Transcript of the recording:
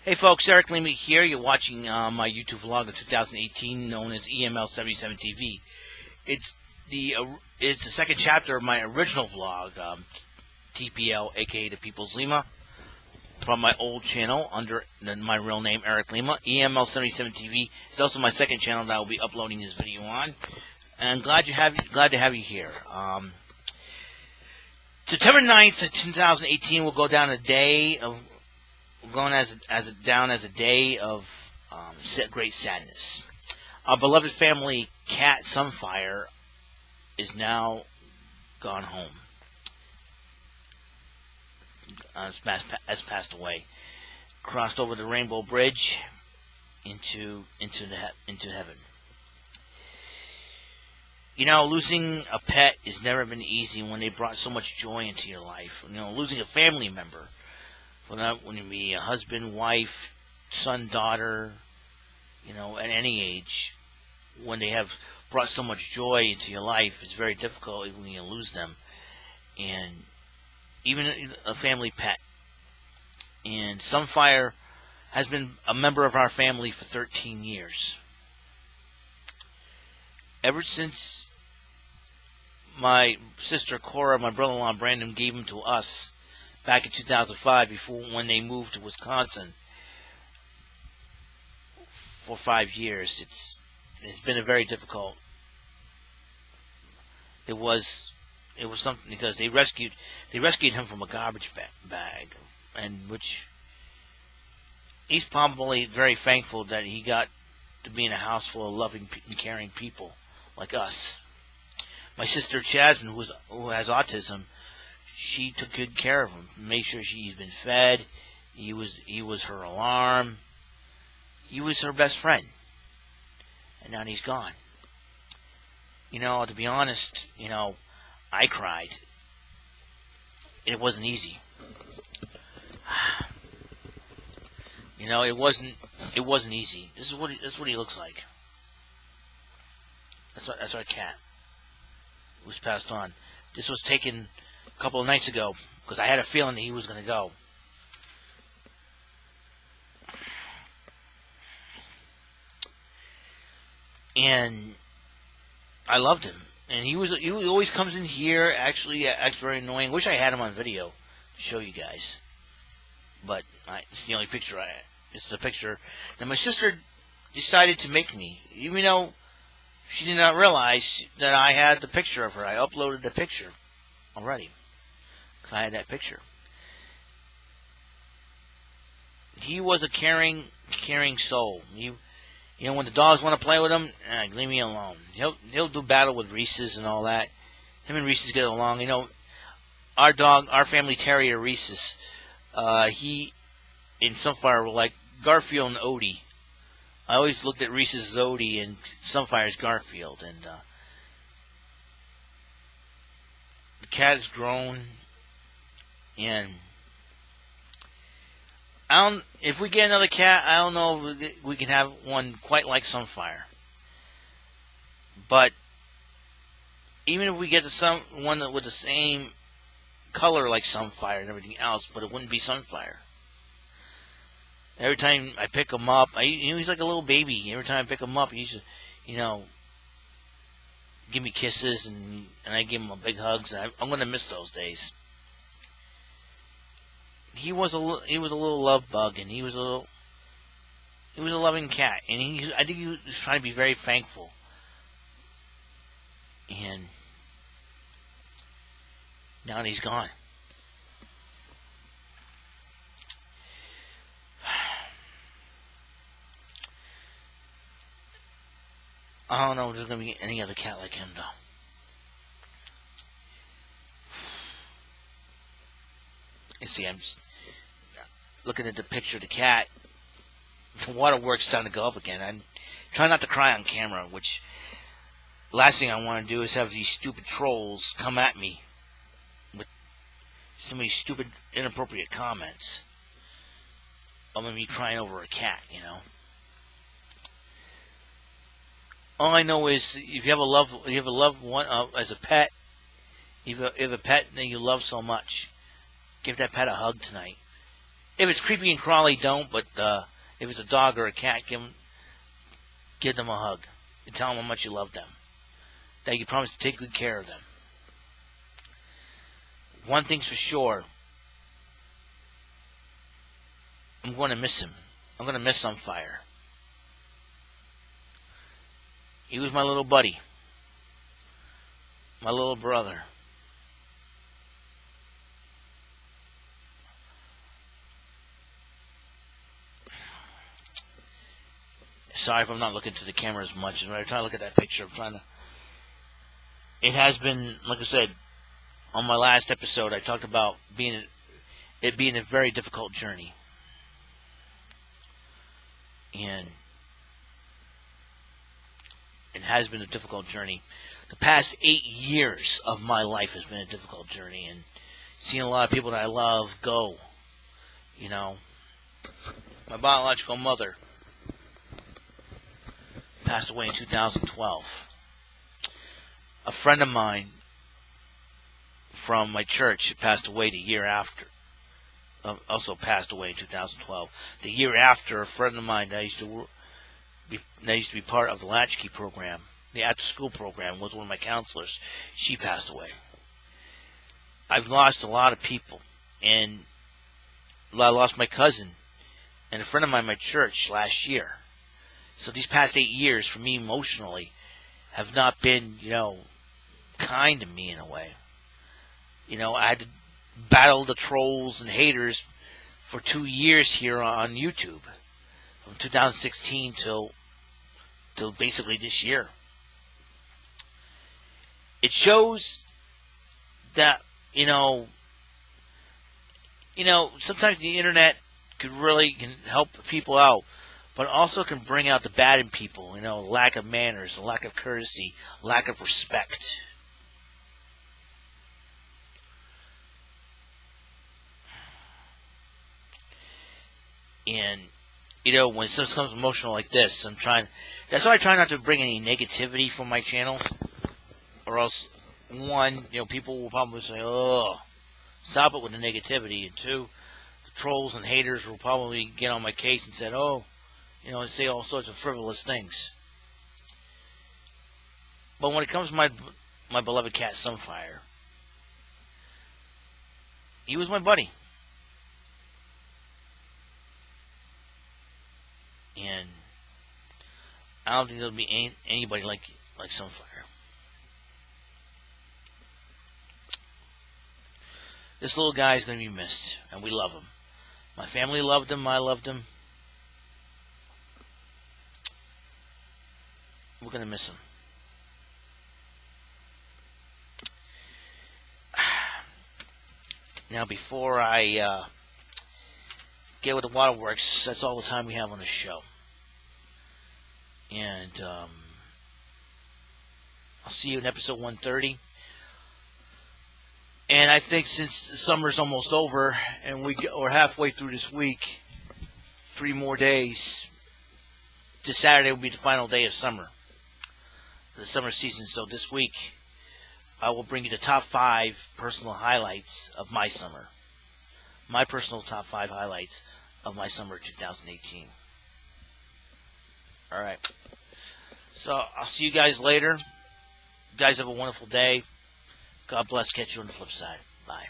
Hey folks, Eric Lima here. You're watching my YouTube vlog of 2018 known as EML77 TV. It's the second chapter of my original vlog, TPL, aka The People's Lima, from my old channel under my real name, Eric Lima. EML77 TV is also my second channel that I will be uploading this video on. And glad to have you here. September 9th, 2018 will go down a day of down as a day of great sadness. Our beloved family cat Sunfire is now gone home. Has passed away. Crossed over the Rainbow Bridge into heaven. You know, losing a pet has never been easy when they brought so much joy into your life. You know, losing a family member, when you be a husband, wife, son, daughter, you know, at any age, when they have brought so much joy into your life, it's very difficult when you lose them. And even a family pet. And Sunfire has been a member of our family for 13 years. Ever since my sister Cora, my brother-in-law Brandon gave him to us back in 2005, when they moved to Wisconsin for 5 years, it's been a very difficult. It was something because they rescued him from a garbage bag, and which he's probably very thankful that he got to be in a house full of loving and caring people like us. My sister Jasmine, who has autism, she took good care of him, made sure he's been fed. He was her alarm. He was her best friend. And now he's gone. You know, to be honest, you know, I cried. It wasn't easy. You know, it wasn't easy. This is what he looks like. That's our cat. It was passed on. This was taken a couple of nights ago because I had a feeling that he was going to go. And I loved him. And he always comes in here. Actually, acts very annoying. Wish I had him on video to show you guys. But it's the only picture I had. It's the picture that my sister decided to make me, even though she did not realize that I had the picture of her. I uploaded the picture already because I had that picture. He was a caring soul. You know, when the dogs want to play with him, leave me alone. He'll do battle with Reese's and all that. Him and Reese's get along. You know, our family terrier Reese's, he and Sunfire were like Garfield and Odie. I always looked at Reese's as Odie and Sunfire's Garfield, and the cat has grown. And if we get another cat, I don't know if we can have one quite like Sunfire. But even if we get one with the same color like Sunfire and everything else, but it wouldn't be Sunfire. Every time I pick him up, he's like a little baby. Every time I pick him up, he should, you know, give me kisses, and I give him a big hugs. I'm going to miss those days. He was a little love bug, and he was a loving cat, and I think he was trying to be very thankful. And now he's gone. I don't know if there's going to be any other cat like him, though. You see, I'm just looking at the picture of the cat. The waterworks starting to go up again. I'm trying not to cry on camera, which last thing I want to do is have these stupid trolls come at me with so many stupid, inappropriate comments of me crying over a cat, you know. All I know is if you have a loved one as a pet, if you have a pet that you love so much, give that pet a hug tonight. If it's creepy and crawly, don't. But if it's a dog or a cat, give them a hug and tell them how much you love them. That you promise to take good care of them. One thing's for sure. I'm going to miss him. I'm going to miss Sunfire. He was my little buddy. My little brother. Sorry if I'm not looking to the camera as much. When I try to look at that picture, I'm trying to... It has been, like I said, on my last episode, I talked about it being a very difficult journey. And it has been a difficult journey. The past 8 years of my life has been a difficult journey, and seeing a lot of people that I love go. You know, my biological mother passed away in 2012. A friend of mine from my church had passed away the year after. Also passed away in 2012. The year after, a friend of mine that used to be part of the Latchkey program, the after-school program, was one of my counselors. She passed away. I've lost a lot of people, and I lost my cousin and a friend of mine in my church last year. So these past 8 years, for me emotionally, have not been, kind to me in a way. I had to battle the trolls and haters for 2 years here on YouTube, from 2016 till basically this year. It shows that sometimes the internet can help people out, but also can bring out the bad in people. Lack of manners, lack of courtesy, lack of respect. And when something comes emotional like this, that's why I try not to bring any negativity from my channel, or else, one, people will probably say, "Oh, stop it with the negativity," and two, the trolls and haters will probably get on my case and say, "Oh, and say all sorts of frivolous things." But when it comes to my beloved cat Sunfire, he was my buddy. And I don't think there'll be anybody like Sunfire. This little guy is going to be missed, and we love him. My family loved him. I loved him. We're going to miss him. Now, before I get with the waterworks, that's all the time we have on the show. And I'll see you in episode 130. And I think since the summer's almost over and we're halfway through this week, 3 more days, this Saturday will be the final day of summer, the summer season. So this week, I will bring you the top 5 personal highlights of my summer. My personal top 5 highlights of my summer 2018. Alright. So, I'll see you guys later. You guys have a wonderful day. God bless. Catch you on the flip side. Bye.